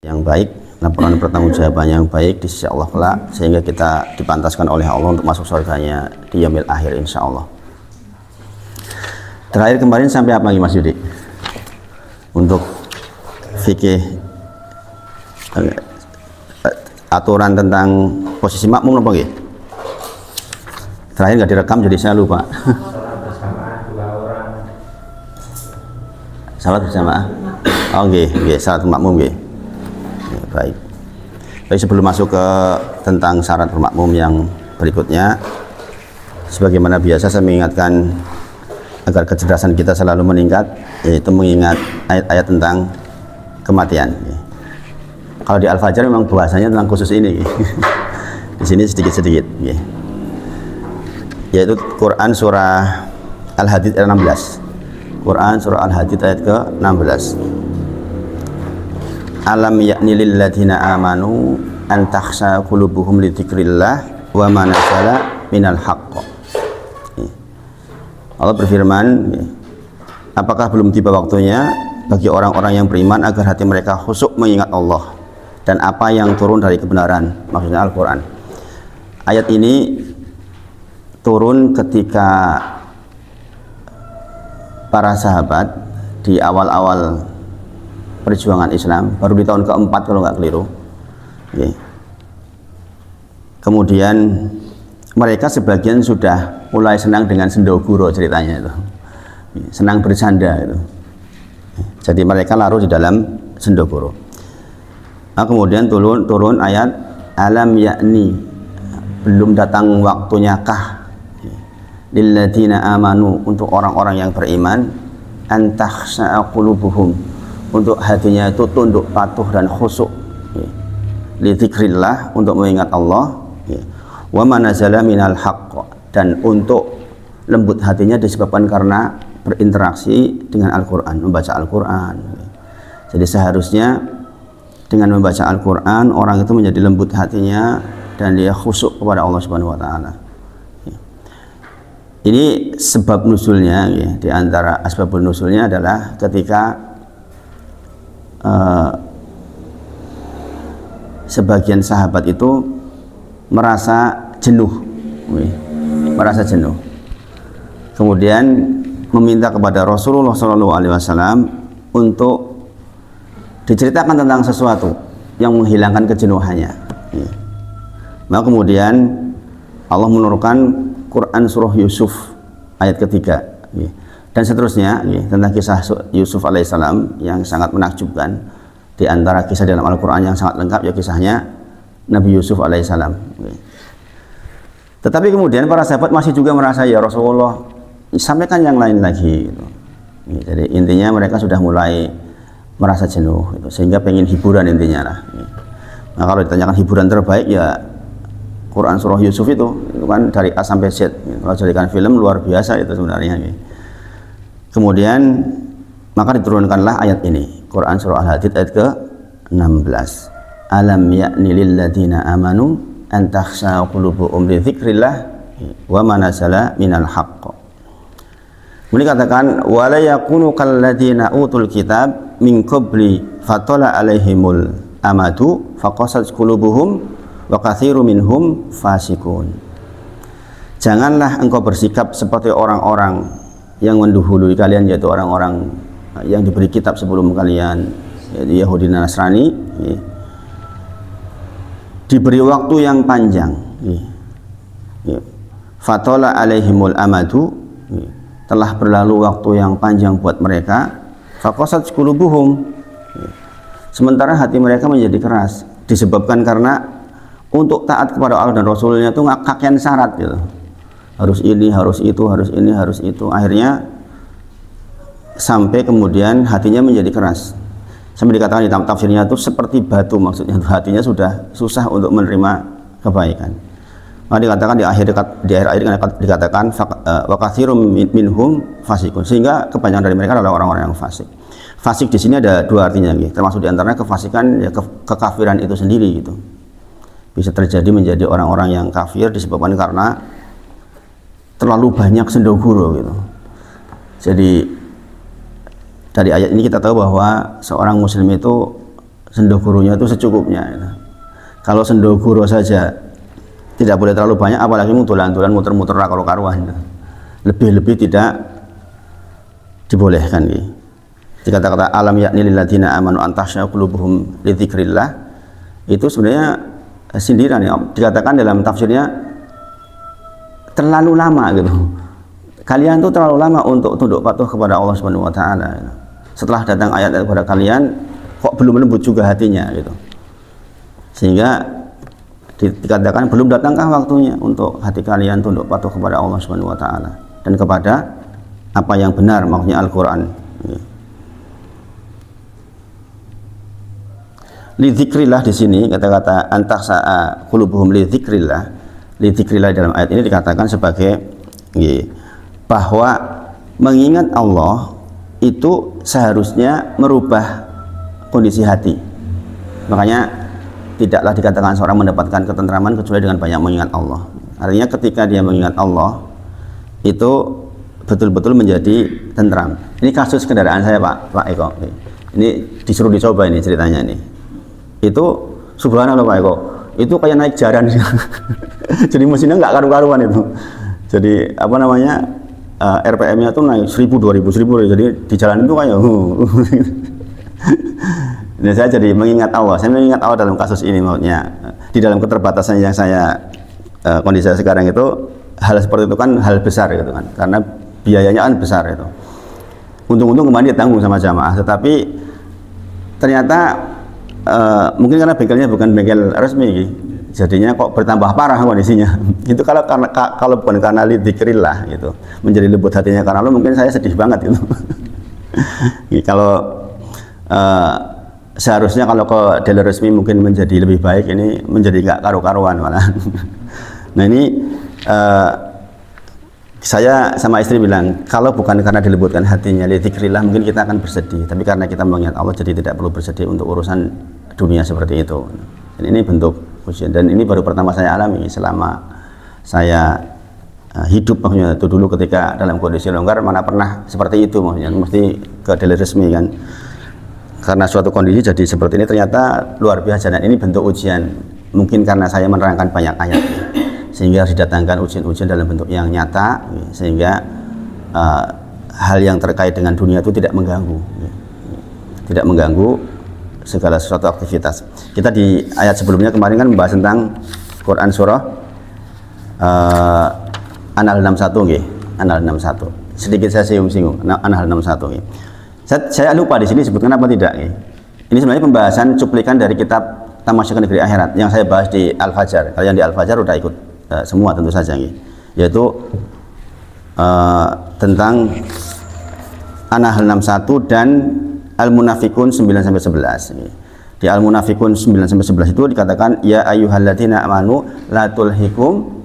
yang baik, laporan pertanggungjawaban yang baik di sisi Allah kelak, sehingga kita dipantaskan oleh Allah untuk masuk surganya di yaumil akhir insya Allah. Terakhir kemarin sampai apa lagi Mas Yudi? Untuk fikih aturan tentang posisi makmum apa gitu? Terakhir nggak direkam jadi saya lupa. Salat berjamaah. Oh nggih, salat makmum nggih. Baik. Baik, sebelum masuk ke tentang syarat bermakmum yang berikutnya, sebagaimana biasa saya mengingatkan agar kecerdasan kita selalu meningkat, yaitu mengingat ayat-ayat tentang kematian. Kalau di Al-Fajr memang bahasanya tentang khusus ini. Di sini sedikit-sedikit, yaitu Quran surah Al-Hadid ayat 16. Quran surah Al-Hadid ayat ke-16. Alam ya'ni lil ladzina amanu an takhsha qulubuhum li dzikrillah wa ma nazala minal haqq. Allah berfirman, apakah belum tiba waktunya bagi orang-orang yang beriman agar hati mereka khusyuk mengingat Allah dan apa yang turun dari kebenaran, maksudnya Al-Quran. Ayat ini turun ketika para sahabat di awal-awal perjuangan Islam, baru di tahun keempat kalau nggak keliru. Kemudian mereka sebagian sudah mulai senang dengan sendoguro ceritanya itu, senang bercanda itu. Jadi mereka larut di dalam sendoguro. Nah, kemudian turun ayat alam yakni, belum datang waktunya kah lilladzina amanu, untuk orang-orang yang beriman, an takhsha'a qulubuhum, untuk hatinya itu tunduk patuh dan khusyuk li dzikrillah, untuk mengingat Allah, wa ma nazala minal haqq, dan untuk lembut hatinya disebabkan karena berinteraksi dengan Al-Quran, membaca Al-Quran. Jadi seharusnya dengan membaca Al-Quran orang itu menjadi lembut hatinya dan dia khusyuk kepada Allah Subhanahu wa taala. Ini sebab nusulnya, di antara asbabun nusulnya adalah ketika sebagian sahabat itu merasa jenuh, kemudian meminta kepada Rasulullah SAW untuk diceritakan tentang sesuatu yang menghilangkan kejenuhannya. Maka kemudian Allah menurunkan Quran surah Yusuf ayat ketiga, dan seterusnya, tentang kisah Yusuf alaihissalam yang sangat menakjubkan. Di antara kisah dalam Al-Quran yang sangat lengkap ya kisahnya Nabi Yusuf alaihissalam. Tetapi kemudian para sahabat masih juga merasa, ya Rasulullah, sampaikan yang lain lagi. Jadi intinya mereka sudah mulai merasa jenuh, sehingga pengen hiburan intinya lah. Nah, kalau ditanyakan hiburan terbaik ya Quran surah Yusuf itu kan dari A sampai Z. Kalau jadikan film luar biasa itu sebenarnya. Kemudian maka diturunkanlah ayat ini, Quran surah Al-Hadid ayat ke-16. Alam ya'ni lil ladzina amanu an takhsha qulubuhum li dzikrillah wa ma nazala minal haqq. Kemudian katakan wala yakunu kal ladzina utul kitab min qabli fatala alaihimul amadu faqasat qulubuhum wa katsiru minhum fasikun. Janganlah engkau bersikap seperti orang-orang yang mendahului kalian, yaitu orang-orang yang diberi kitab sebelum kalian, yaitu Yahudi dan Nasrani, diberi waktu yang panjang. Fatala alaihimul amadu, telah berlalu waktu yang panjang buat mereka. Faqasat qulubuhum, sementara hati mereka menjadi keras, disebabkan karena untuk taat kepada Allah dan Rasulnya itu ngakakian syarat gitu. Harus ini, harus itu, harus ini, harus itu. Akhirnya sampai kemudian hatinya menjadi keras. Sampai dikatakan di tafsirnya itu seperti batu, maksudnya hatinya sudah susah untuk menerima kebaikan. Maka dikatakan di akhir ayat dikatakan wa katsirum minhum fasikun, sehingga kebanyakan dari mereka adalah orang-orang yang fasik. Fasik di sini ada dua artinya, termasuk diantaranya kefasikan, ya kekafiran itu sendiri gitu. Bisa terjadi menjadi orang-orang yang kafir disebabkan karena terlalu banyak sendoguro gitu. Jadi dari ayat ini kita tahu bahwa seorang muslim itu sendok gurunya itu secukupnya gitu. Kalau sendok guru saja tidak boleh terlalu banyak, apalagi mutulan-mutulan muter-muter karo-karuan gitu. Lebih-lebih tidak dibolehkan gitu. Jika kata alam yakni lil ladzina amanu an takhsha qulubuhum li dzikrillah, itu sebenarnya sindiran ya. Dikatakan dalam tafsirnya terlalu lama gitu. Kalian tuh terlalu lama untuk tunduk patuh kepada Allah Subhanahu wa taala. Gitu. Setelah datang ayat kepada kalian kok belum lembut juga hatinya gitu. Sehingga dikatakan belum datangkah waktunya untuk hati kalian tunduk patuh kepada Allah Subhanahu wa taala dan kepada apa yang benar, maksudnya Al-Qur'an. Li dzikrillah di sini kata-kata antasa'a qulubuhum li dzikrillah. Li dzikrillah dalam ayat ini dikatakan sebagai bahwa mengingat Allah itu seharusnya merubah kondisi hati. Makanya tidaklah dikatakan seorang mendapatkan ketentraman kecuali dengan banyak mengingat Allah. Artinya ketika dia mengingat Allah itu betul-betul menjadi tentram. Ini kasus kendaraan saya Pak Eko. Ini disuruh dicoba ini ceritanya ini. Itu subhanallah Pak Eko. Itu kayak naik jaran. Jadi mesinnya nggak karu-karuan itu. Jadi apa namanya RPM-nya tuh naik 1000, 2000, 1000. Jadi di jalan itu kayak Nah, saya jadi mengingat Allah. Saya mengingat Allah dalam kasus ini, maksudnya di dalam keterbatasan yang saya kondisi saya sekarang itu, hal seperti itu kan hal besar gitu kan, karena biayanya kan besar itu. Untung-untung kemarin ditanggung sama jamaah, tetapi ternyata mungkin karena bengkelnya bukan bengkel resmi, jadinya kok bertambah parah kondisinya. Itu kalau bukan karena lidzikrillah gitu, menjadi lembut hatinya karena Allah, mungkin saya sedih banget gitu. Kalau seharusnya kalau ke dealer resmi mungkin menjadi lebih baik, ini menjadi nggak karu-karuan malah. Nah ini saya sama istri bilang, kalau bukan karena dilembutkan hatinya lidzikrillah mungkin kita akan bersedih, tapi karena kita mengingat Allah jadi tidak perlu bersedih untuk urusan dunia seperti itu. Dan ini bentuk ujian, dan ini baru pertama saya alami selama saya hidup, maksudnya itu dulu ketika dalam kondisi longgar mana pernah seperti itu, maksudnya mesti ke dealer resmi kan. Karena suatu kondisi jadi seperti ini ternyata luar biasa, dan ini bentuk ujian. Mungkin karena saya menerangkan banyak ayat sehingga harus didatangkan ujian-ujian dalam bentuk yang nyata, sehingga hal yang terkait dengan dunia itu tidak mengganggu segala sesuatu aktivitas. Kita di ayat sebelumnya kemarin kan membahas tentang Quran surah An-Nahl 61 nggih, An-Nahl 61. Sedikit saya singgung An-Nahl 61 nggih. Saya lupa di sini sebutkan apa tidak. Ini sebenarnya pembahasan cuplikan dari kitab Tamasya Negeri Akhirat yang saya bahas di Al-Fajar. Kalian di Al-Fajar udah ikut semua tentu saja, yaitu tentang An-Nahl 61 dan Al-Munafikun 9-11. Di Al-Munafikun 9-11 itu dikatakan ya ayyuhalladzina amanu la tulhikum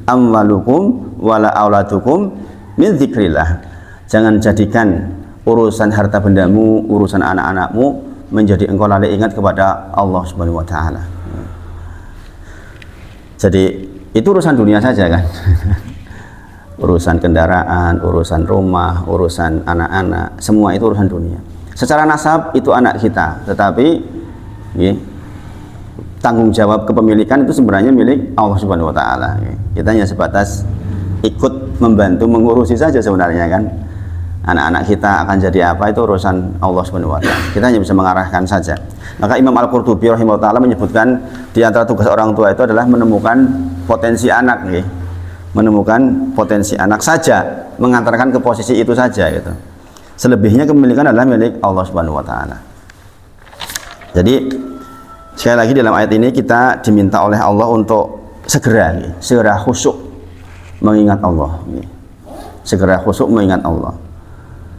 amwalukum wala auladukum min dzikrillah. Jangan jadikan urusan harta bendamu, urusan anak-anakmu menjadi engkau lalai ingat kepada Allah Subhanahu wa taala. Jadi itu urusan dunia saja kan. Urusan kendaraan, urusan rumah, urusan anak-anak, semua itu urusan dunia. Secara nasab itu anak kita, tetapi tanggung jawab kepemilikan itu sebenarnya milik Allah Subhanahu wa taala. Kita hanya sebatas ikut membantu mengurusi saja sebenarnya kan. Anak-anak kita akan jadi apa itu urusan Allah Subhanahu wa taala. Kita hanya bisa mengarahkan saja. Maka Imam Al-Qurtubi rahimahullah taala menyebutkan di antara tugas orang tua itu adalah menemukan potensi anak nggih. Menemukan potensi anak saja, mengantarkan ke posisi itu saja gitu. Selebihnya kepemilikan adalah milik Allah Subhanahu wa taala. Jadi sekali lagi dalam ayat ini kita diminta oleh Allah untuk segera khusyuk mengingat Allah. Segera khusyuk mengingat Allah.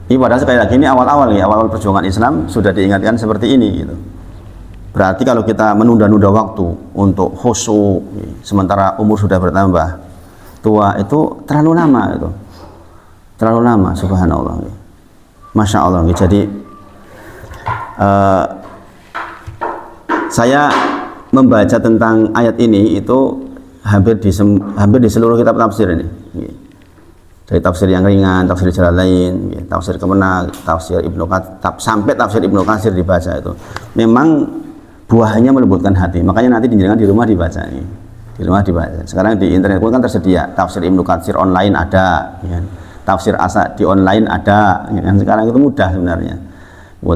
Ini padahal sekali lagi ini awal-awal awal perjuangan Islam sudah diingatkan seperti ini gitu. Berarti kalau kita menunda-nunda waktu untuk khusyuk sementara umur sudah bertambah tua itu terlalu lama itu. Terlalu lama, subhanallah. Masya Allah. Jadi saya membaca tentang ayat ini itu hampir di seluruh kitab tafsir ini. dari tafsir yang ringan, tafsir Jalalain, tafsir Kemenak, tafsir Ibnu Katsir, sampai tafsir Ibnu Katsir dibaca itu. Memang buahnya melembutkan hati. Makanya nanti di rumah dibaca nih. Di rumah dibaca. Sekarang di internet pun kan tersedia tafsir Ibnu Katsir online ada, ya. Tafsir As-Sa'di online ada, ya. Sekarang itu mudah sebenarnya.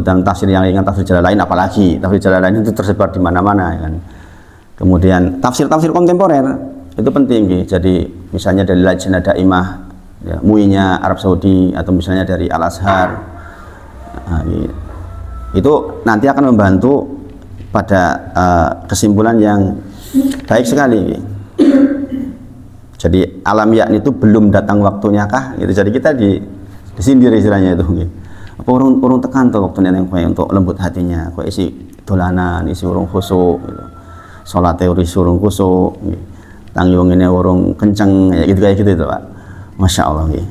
Dan tafsir yang ringan, tafsir Jalalain apalagi. Tafsir Jalalain itu tersebar di mana-mana, ya kan. Kemudian tafsir-tafsir kontemporer itu penting, ya. Jadi misalnya dari Lajnah Daimah, ya, MUI-nya Arab Saudi, atau misalnya dari Al-Azhar, nah, itu nanti akan membantu pada kesimpulan yang baik sekali. Jadi alam yakni itu belum datang waktunya kah? Gitu. Jadi kita disindir istilahnya itu. Apa urung tekan tuh waktunya yang untuk lembut hatinya, kok isi dolanan, isi urung khusyuk, gitu. Sholat teori urung khusyuk, gitu. Tangi wong ini urung kenceng, ya gitu kayak gitu itu, Pak. Masya Allah. Gitu.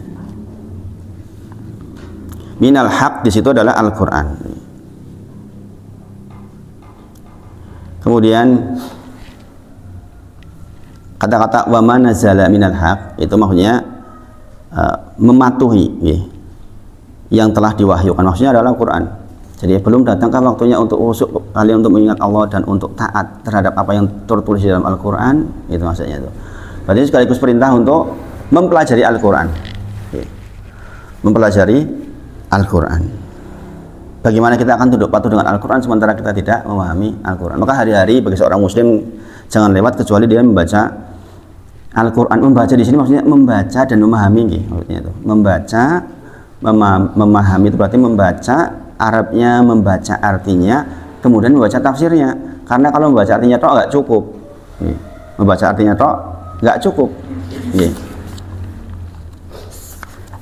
Minal haq di situ adalah Al-Quran. Kemudian kata-kata wa ma nazala minal haq itu maksudnya mematuhi, ya, yang telah diwahyukan, maksudnya adalah Al-Quran. Jadi belum datangkah waktunya untuk khusyuk kalian, untuk mengingat Allah dan untuk taat terhadap apa yang tertulis di dalam Al-Quran, itu maksudnya itu. Berarti sekaligus perintah untuk mempelajari Al-Quran, ya. Mempelajari Al-Quran. Bagaimana kita akan tunduk patuh dengan Al-Quran sementara kita tidak memahami Al-Quran? Maka hari-hari bagi seorang muslim jangan lewat kecuali dia membaca Al-Quran. Membaca di sini maksudnya membaca dan memahami, gitu. Maksudnya itu membaca, memahami itu berarti membaca Arabnya, membaca artinya, kemudian membaca tafsirnya. Karena kalau membaca artinya tok nggak cukup, ya. Membaca artinya tok nggak cukup, ya.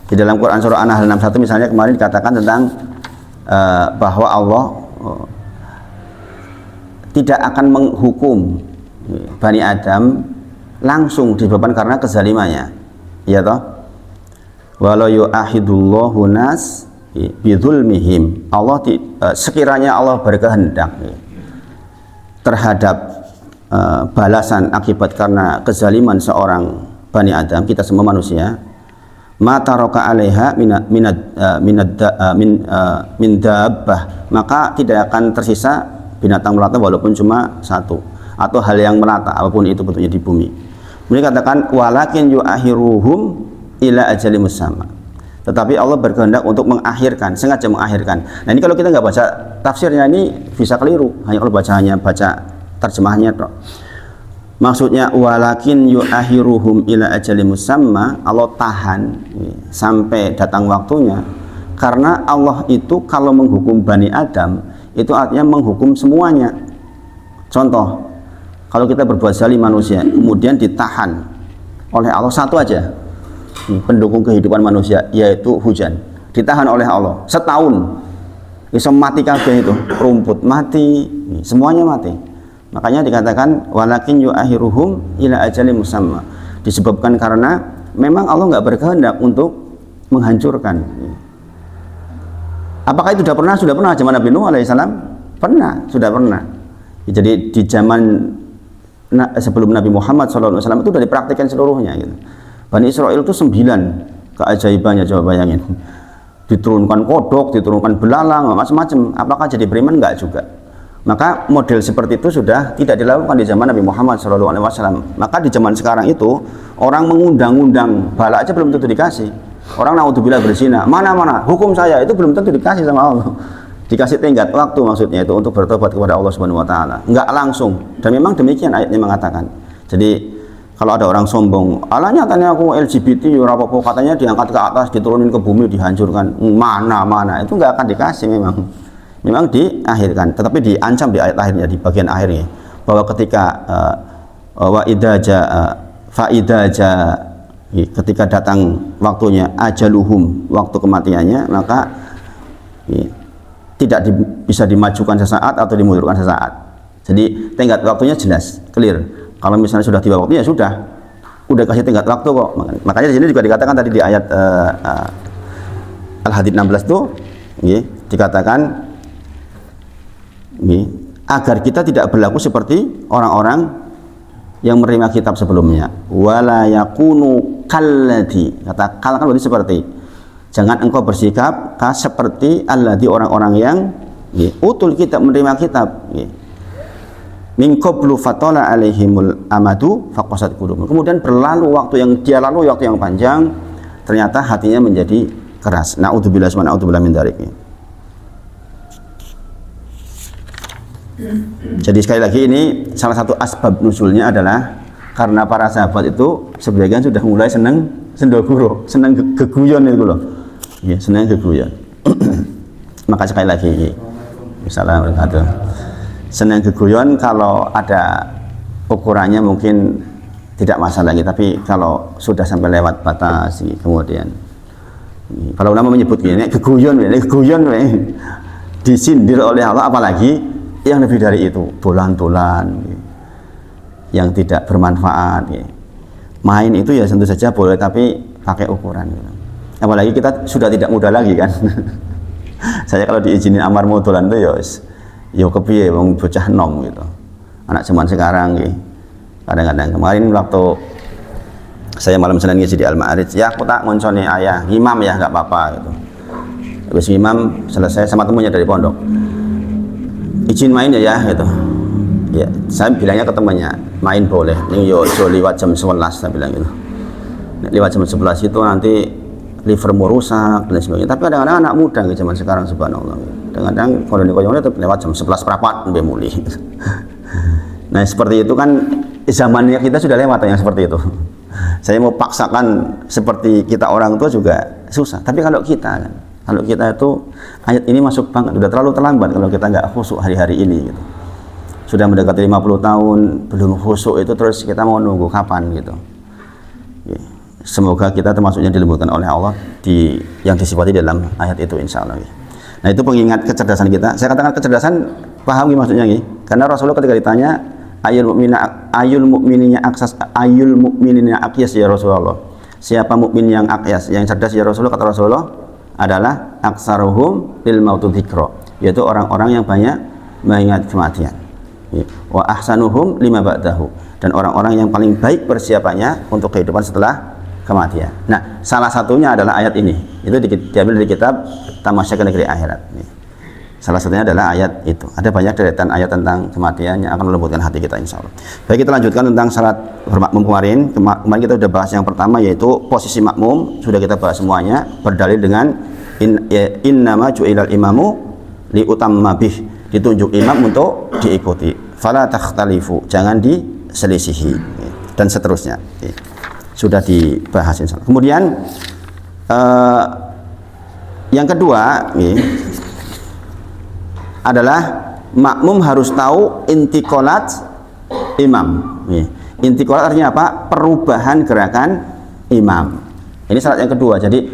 Di dalam Quran surah An-Nahl 61 misalnya kemarin dikatakan tentang bahwa Allah tidak akan menghukum Bani Adam langsung disebabkan karena kezalimannya, ya toh. Walau yu'ahidullahu nas bidzulmihim, Allah sekiranya Allah berkehendak terhadap balasan akibat karena kezaliman seorang Bani Adam, kita semua manusia, mata roka alaiha min dabbah, maka tidak akan tersisa binatang melata walaupun cuma satu, atau hal yang melata apapun itu bentuknya di bumi. Kemudian katakan walakin yu'akhiruhum ila ajalin musamma, tetapi Allah berkehendak untuk mengakhirkan, sengaja mengakhirkan. Nah ini kalau kita nggak baca tafsirnya ini bisa keliru, hanya kalau baca terjemahnya toh. Maksudnya walakin yu'akhiruhum ila ajalin musamma, Allah tahan sampai datang waktunya, karena Allah itu kalau menghukum Bani Adam itu artinya menghukum semuanya. Contoh, kalau kita berbuat zalim manusia kemudian ditahan oleh Allah satu aja, pendukung kehidupan manusia yaitu hujan, ditahan oleh Allah setahun, bisa mati kabeh itu, rumput mati, semuanya mati. Makanya dikatakan walakin yu'akhiruhum ila ajalin musamma, disebabkan karena memang Allah nggak berkehendak untuk menghancurkan. Apakah itu sudah pernah zaman Nabi Nuh alaihissalam? Sudah pernah. Jadi di zaman sebelum Nabi Muhammad SAW itu sudah dipraktikkan seluruhnya, gitu. Bani Israel itu 9 keajaibannya, coba bayangin. Diturunkan kodok, diturunkan belalang, macam-macam. Apakah jadi beriman? Enggak juga. Maka model seperti itu sudah tidak dilakukan di zaman Nabi Muhammad SAW. Maka di zaman sekarang itu orang mengundang-undang bala aja belum tentu dikasih. Orang naudzubillah berzina, mana hukum saya itu belum tentu dikasih sama Allah. Dikasih tenggat waktu, maksudnya itu untuk bertobat kepada Allah Subhanahu wa taala. Enggak langsung. Dan memang demikian ayatnya mengatakan. Jadi kalau ada orang sombong, ala nyatanya aku LGBT, apa-apa, katanya diangkat ke atas, diturunin ke bumi, dihancurkan. Mana itu enggak akan dikasih memang diakhirkan, tetapi diancam di ayat akhirnya, di bagian akhirnya, bahwa ketika wa idza fa idza ketika datang waktunya ajaluhum, waktu kematiannya, maka tidak bisa dimajukan sesaat atau dimundurkan sesaat. Jadi tenggat waktunya jelas, clear. Kalau misalnya sudah tiba waktunya, udah kasih tenggat waktu kok. Makanya di sini juga dikatakan tadi di ayat Al-Hadid 16 tuh, dikatakan agar kita tidak berlaku seperti orang-orang yang menerima kitab sebelumnya, wala yakunu kalladzi, kata kal kan berarti seperti, jangan engkau bersikap seperti alladzi orang-orang yang utul kitab, menerima kitab, min qablu fatala alaihimul amadu faqasat qulubuhum, kemudian berlalu waktu yang dia lalu waktu yang panjang, ternyata hatinya menjadi keras. Naudzubillah wa naudzubillah min dzalik. Jadi sekali lagi ini salah satu asbab nuzulnya adalah karena para sahabat itu sebagian sudah mulai senang sendoguro, senang geguyon itu loh. Ya, senang geguyon. Maka sekali lagi, Assalamualaikum. Senang geguyon kalau ada ukurannya mungkin tidak masalah lagi, tapi kalau sudah sampai lewat batas kemudian kalau ulama menyebut ini geguyon disindir oleh Allah, apalagi yang lebih dari itu, dolan-dolan yang tidak bermanfaat. Main itu ya tentu saja boleh, tapi pakai ukuran. Apalagi kita sudah tidak muda lagi kan. Saya kalau diizinin amar mau dolan itu ya kepiye wong bocah nom gitu. Anak zaman sekarang kadang-kadang kemarin waktu saya malam Senin ngisi di Al-Ma'arij, ya aku tak ngonconi ayah imam ya nggak apa-apa gitu. Habis imam selesai sama temunya dari pondok, izin main ya gitu. Ya, saya bilangnya ke temannya, main boleh, ini yo lewat jam 11, saya bilang gitu. Lewat jam 11 itu nanti livermu rusak dan sebagainya. Tapi kadang-kadang anak muda gitu, zaman sekarang subhanallah. Kadang-kadang kalau koyongnya tetap lewat jam 11 perapat lebih muli. Nah, seperti itu kan zamannya kita sudah lewat yang seperti itu. Saya mau paksakan seperti kita orang tua juga susah. Tapi kalau kita kan, kalau kita itu ayat ini masuk banget, udah terlalu terlambat kalau kita nggak khusyuk hari-hari ini gitu. Sudah mendekati 50 tahun belum khusyuk itu, terus kita mau nunggu kapan gitu. Semoga kita termasuknya dilembutkan oleh Allah yang disifati dalam ayat itu insya Allah. Nah, itu pengingat kecerdasan kita. Saya katakan kecerdasan, paham maksudnya karena Rasulullah ketika ditanya ayul mukminina aqyas ya Rasulullah, siapa mukmin yang aqyas, yang cerdas ya Rasulullah, kata Rasulullah adalah aksaruhum lil mautu dzikra, yaitu orang-orang yang banyak mengingat kematian. Wa ahsanuhum lima ba'dahu, dan orang-orang yang paling baik persiapannya untuk kehidupan setelah kematian. Nah, salah satunya adalah ayat ini. Itu diambil dari kitab Tamasya ke Negeri Akhirat. Salah satunya adalah ayat itu. Ada banyak deretan ayat tentang kematian yang akan melembutkan hati kita insya Allah. Baik, kita lanjutkan tentang syarat bermakmum kemarin. Kemarin kita sudah bahas yang pertama, yaitu posisi makmum. Sudah kita bahas semuanya, berdalil dengan innama ju'ilal imamu liutamma bih, ditunjuk imam untuk diikuti. Fala takhtalifu, jangan diselisihi, dan seterusnya. Sudah dibahas insya Allah. Kemudian yang kedua adalah makmum harus tahu intikolat imam. Intikolat artinya apa? Perubahan gerakan imam. Ini syarat yang kedua. Jadi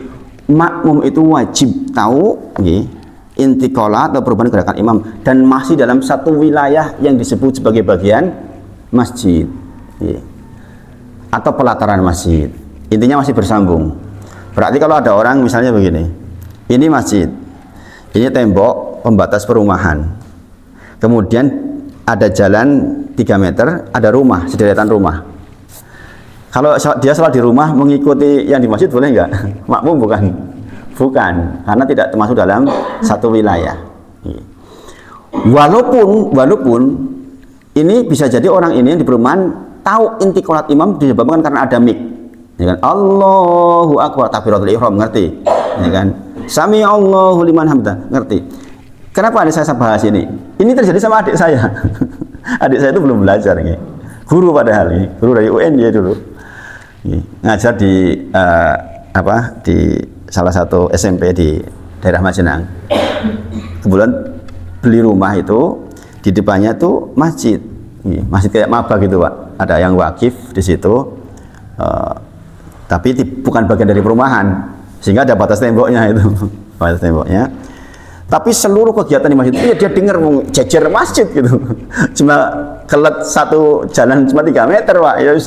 makmum itu wajib tahu intikolat atau perubahan gerakan imam, dan masih dalam satu wilayah yang disebut sebagai bagian masjid atau pelataran masjid. Intinya masih bersambung. Berarti kalau ada orang misalnya begini, ini masjid, ini tembok pembatas perumahan, kemudian ada jalan 3 meter, ada rumah, sederetan rumah. Kalau dia sholat di rumah mengikuti yang di masjid boleh nggak? Makmum bukan, karena tidak termasuk dalam satu wilayah. Walaupun ini bisa jadi orang ini di perumahan tahu intikolat imam disebabkan karena ada mik, ya kan? Allahu akbar, takbiratul ihram, ngerti, ya kan? Sami Allahu liman hamdah, ngerti. Kenapa saya bahas ini? Ini terjadi sama adik saya. Adik saya itu belum belajar, guru padahal, guru dari UN dia dulu, ngajar di di salah satu SMP di daerah Majenang. Kebetulan beli rumah itu di depannya tuh masjid, masjid kayak maba gitu Pak. Ada yang wakif di situ, tapi bukan bagian dari perumahan, sehingga ada batas temboknya itu, batas temboknya. Tapi seluruh kegiatan di masjid itu ya dia dengar jejer masjid gitu. Cuma kelet satu jalan cuma 3 meter Pak. Ya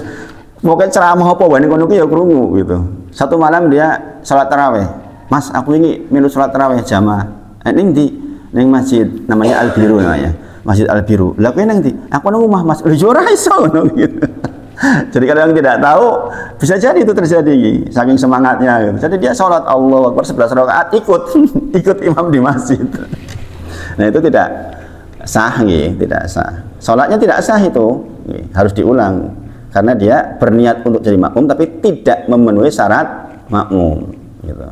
pokoknya ceramah apa wae kono ya krungu gitu. Satu malam dia salat tarawih. Mas, aku ini melu salat tarawih jamaah. Ning di ning masjid namanya Al Biru namanya. Masjid Al Biru. Lah kowe nang ndi? Aku nang omah Mas. Lho ora iso ngono gitu. Jadi kalau yang tidak tahu, bisa jadi itu terjadi, saking semangatnya. Gitu. Jadi dia sholat Allahu Akbar 11 rakaat ikut ikut imam di masjid. Nah itu tidak sah, tidak sah. Sholatnya tidak sah itu, harus diulang karena dia berniat untuk jadi makmum tapi tidak memenuhi syarat makmum. Gitu.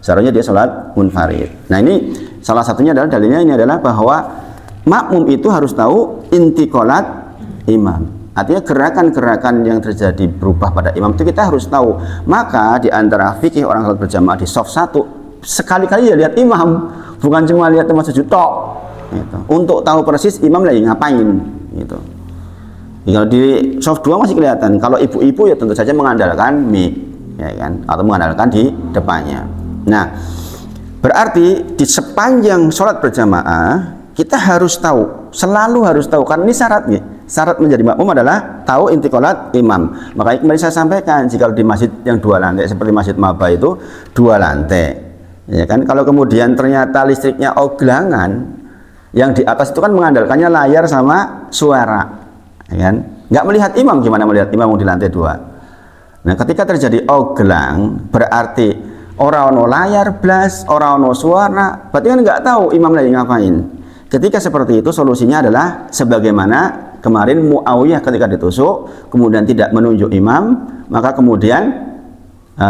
Seharusnya dia sholat munfarid. Nah ini salah satunya adalah dalilnya ini adalah bahwa makmum itu harus tahu intiqalat imam. Artinya gerakan-gerakan yang terjadi berubah pada imam itu kita harus tahu. Maka di antara fikih orang salat berjamaah di shaf 1 sekali-kali ya lihat imam, bukan cuma lihat tempat sujud tok. Gitu. Untuk tahu persis imam lagi ngapain. Gitu. Kalau di shaf 2 masih kelihatan. Kalau ibu-ibu ya tentu saja mengandalkan mic, ya kan, atau mengandalkan di depannya. Nah, berarti di sepanjang sholat berjamaah kita harus tahu, selalu harus tahu karena ini syaratnya. Syarat menjadi makmum adalah tahu intiqalat imam. Makanya kemarin saya sampaikan, jika di masjid yang 2 lantai seperti Masjid Maba itu 2 lantai, ya kan. Kalau kemudian ternyata listriknya oglangan, yang di atas itu kan mengandalkannya layar sama suara, ya kan. Nggak melihat imam, gimana melihat imam di lantai 2? Nah, ketika terjadi oglang, berarti orang ono layar blas, orang ono suara, berarti kan nggak tahu imam lagi ngapain. Ketika seperti itu solusinya adalah sebagaimana kemarin Muawiyah ketika ditusuk kemudian tidak menunjuk imam, maka kemudian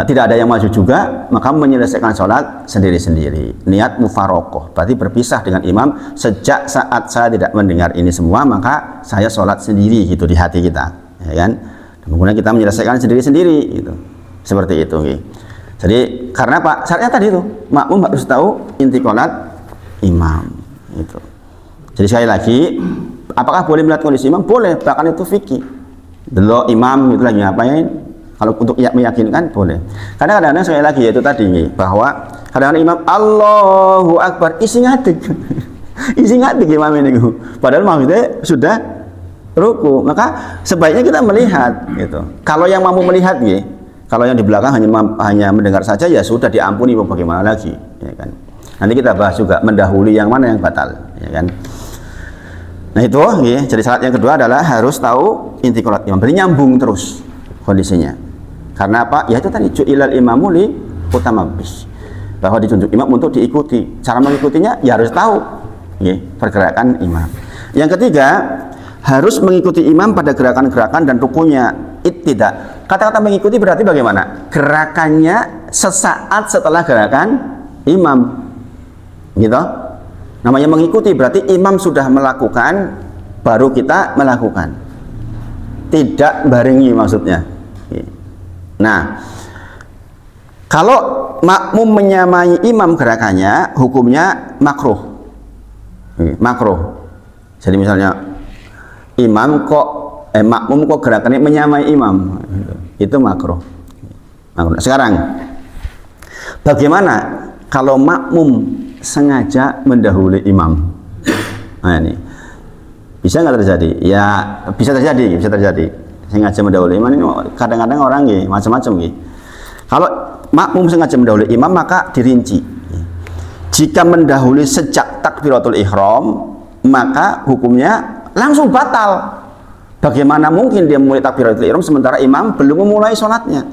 tidak ada yang maju juga, maka menyelesaikan sholat sendiri-sendiri, niat mufarokoh, berarti berpisah dengan imam. Sejak saat saya tidak mendengar ini semua, maka saya sholat sendiri gitu di hati kita, ya kan. Kemudian kita menyelesaikan sendiri-sendiri gitu. Seperti itu gitu. Jadi karena Pak syaratnya tadi itu makmum harus tahu intiqalat imam itu. Jadi sekali lagi, apakah boleh melihat kondisi imam? Boleh, bahkan itu fikih. Delok imam itu lagi ngapain? Kalau untuk meyakinkan boleh. Karena kadang-kadang sekali lagi yaitu tadi bahwa kadang-kadang imam Allahu Akbar isi ngadeg. Isi ngadeg imam ini. Padahal maksudnya sudah ruku. Maka sebaiknya kita melihat gitu. Kalau yang mampu melihat kalau yang di belakang hanya mendengar saja ya sudah diampuni, bagaimana lagi, ya kan. Nanti kita bahas juga mendahului yang mana yang batal, ya kan. Nah itu, jadi syarat yang kedua adalah harus tahu intiqalat imam. Berarti nyambung terus kondisinya. Karena apa? Ya itu tadi ju'ilal imamu li utamabis, bahwa ditunjuk imam untuk diikuti. Cara mengikutinya ya harus tahu pergerakan imam. Yang ketiga, harus mengikuti imam pada gerakan-gerakan dan rukunya. Tidak. Kata-kata mengikuti berarti bagaimana? Gerakannya sesaat setelah gerakan imam. Gitu. Namanya mengikuti berarti imam sudah melakukan baru kita melakukan, tidak barengi maksudnya. Nah, kalau makmum menyamai imam gerakannya, hukumnya makruh. Makruh. Jadi misalnya imam makmum kok gerakannya menyamai imam, itu makruh. Sekarang bagaimana kalau makmum sengaja mendahului imam? Nah ini bisa nggak terjadi? Ya bisa terjadi, sengaja mendahului imam. Ini kadang-kadang orang macam-macam. Kalau makmum sengaja mendahului imam maka dirinci. Jika mendahului sejak takbiratul ihram maka hukumnya langsung batal. Bagaimana mungkin dia memulai takbiratul ihram sementara imam belum memulai sholatnya?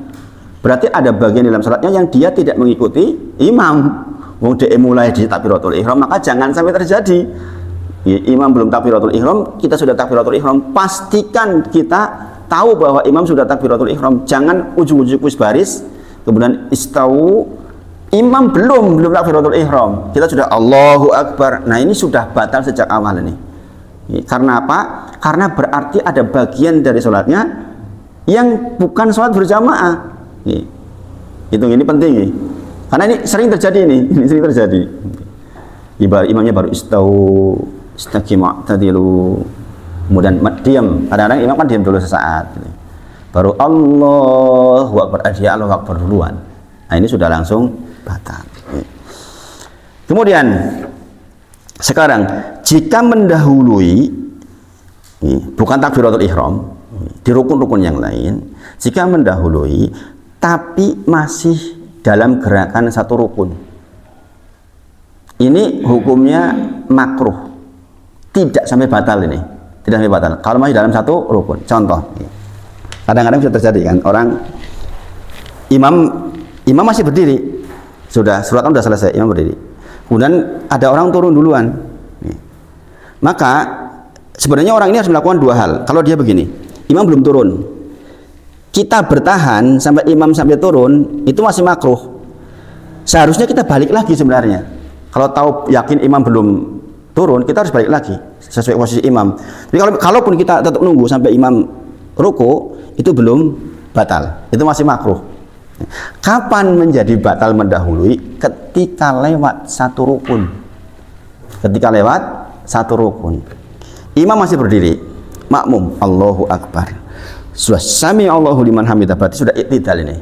Berarti ada bagian dalam sholatnya yang dia tidak mengikuti imam. Wong dia mulai di takbiratul ihram, maka jangan sampai terjadi imam belum takbiratul ihram, kita sudah takbiratul ihram. Pastikan kita tahu bahwa imam sudah takbiratul ihram. Jangan ujung-ujung baris kemudian istau, imam belum takbiratul ihram, kita sudah Allahu Akbar. Nah ini sudah batal sejak awal ini. Karena apa? Karena berarti ada bagian dari sholatnya yang bukan sholat berjamaah. Ini penting. Karena ini sering terjadi ini sering terjadi. Imamnya baru istaqimu tadilu, kemudian diam. Kadang-kadang imam kan diam dulu sesaat. Baru Allahu Akbar, dia Allahu Akbar duluan. Nah ini sudah langsung batal. Kemudian sekarang jika mendahului bukan takbiratul ihram di rukun-rukun yang lain, jika mendahului tapi masih dalam gerakan satu rukun, ini hukumnya makruh, tidak sampai batal ini, tidak sampai batal kalau masih dalam satu rukun. Contoh, Kadang-kadang bisa terjadi kan, orang imam masih berdiri, sudah surat kan sudah selesai, imam berdiri, kemudian ada orang turun duluan. Maka sebenarnya orang ini harus melakukan dua hal. Kalau dia begini, imam belum turun, kita bertahan sampai imam sampai turun, itu masih makruh. Seharusnya kita balik lagi sebenarnya. Kalau tahu yakin imam belum turun, kita harus balik lagi sesuai posisi imam. Tapi kalaupun kita tetap nunggu sampai imam ruku, itu belum batal, itu masih makruh. Kapan menjadi batal mendahului? Ketika lewat satu rukun. Ketika lewat satu rukun, imam masih berdiri, makmum Allahu Akbar, sudah sami Allahu liman hamidah, berarti sudah iktidal ini.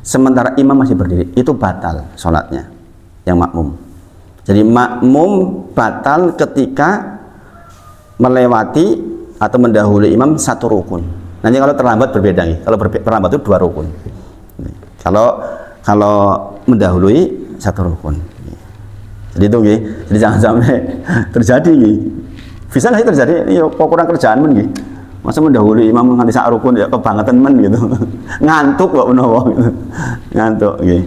Sementara imam masih berdiri, itu batal sholatnya yang makmum. Jadi makmum batal ketika melewati atau mendahului imam satu rukun. Nanti kalau terlambat berbeda nih. Kalau terlambat itu dua rukun. Kalau mendahului satu rukun. Jadi itu nih. Jadi jangan sampai terjadi nih. Bisa nggak sih terjadi? Ini kok kurang kerjaan men nih. Masa mendahului imam nganti sak rukun ya kebangetan men gitu. Ngantuk kok menawa gitu. Ngantuk gitu.